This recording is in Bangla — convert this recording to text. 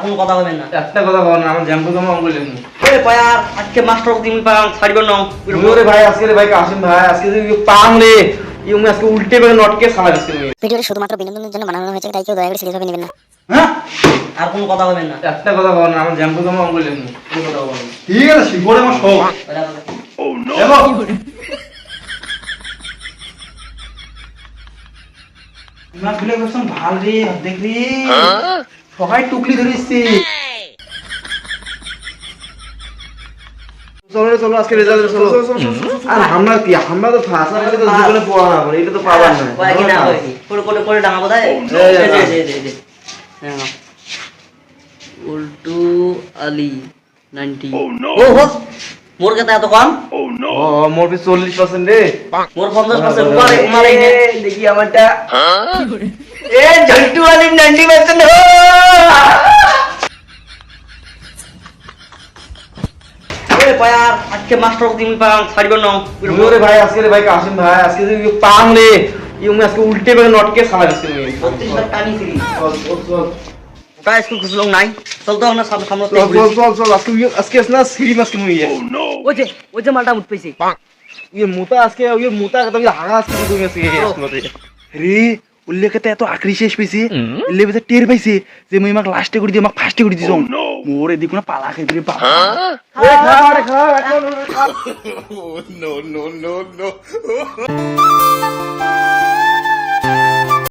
কোনো কথা বলবেন না। একটা কথা বল না, আমার জ্যাম্পু জমা অঙ্গ লেখুন। এ পায়ার আজকে মাস্টার তুমি পায়ার ছাড়বেন না। ওরে ভাই আজকে রে ভাই কাশিম ভাই আজকে যে পাম রে ইউমি আজকে উল্টে বেগে নটকে সালা আজকে তুমি। ভিডিওটি শুধুমাত্র বিনোদনের জন্য বানানো হয়েছে, তাই কেউ দয়া করে সিরিয়াসভাবে নেবেন না। হ্যাঁ আর কোনো কথা বলবেন না। একটা কথা বল না, আমার জ্যাম্পু জমা অঙ্গ লেখুন। কোনো কথা বলবেন না। ঠিক আছে শিবরে আমার সব দেখো না খুলে বসন ভাল রে দেখলি সবাই টুকলি ধরিছি। চলো চলো আজকে রেজাল্ট চলো। আর আমরা কি আমরা তো ফাঁসা পেলে তো জীবনে পড়া না করে এটা তো পাবার না। কয়েকদিন না কয়েকদিন করে করে করে ডাঙা বোধ হয়। উল্টু আলী 90। ও হো মোর কথা এত কম। ও মোর 40% রে। মোর 50% উপরে উমারে দেখি আমারটা এ ঝন্টু আলী 90% হো। এ পায়ার আজকে মাস্টার তুমি পায়ার ছাড়বেন না। ওরে ভাই আজকে রে ভাই কাশিম ভাই আজকে যে পাম রে ইউমি আজকে উল্টে বেগে নটকে সালা আজকে তুমি। 32 লাখ টানি ফ্রি। চল ওটা স্কুল খুশলং নাই চলতো না সামনে সামনে চল আজকে না সিরি মাস তুমি ওই যে মালটা মুত পেয়েছি। ये मुता আজকে ये मुता কথা হাগা আজকে তুমি আজকে রে উল্লেখতে এত আক্রিশেষ পেছি ইল্লে বেতে টের পাইছে যে মই মাক লাস্টে করে দি মাক ফার্স্টে করে দিছম মোরে দি কোনা পালা খাই দিলে বাপ এ খা নো নো নো নো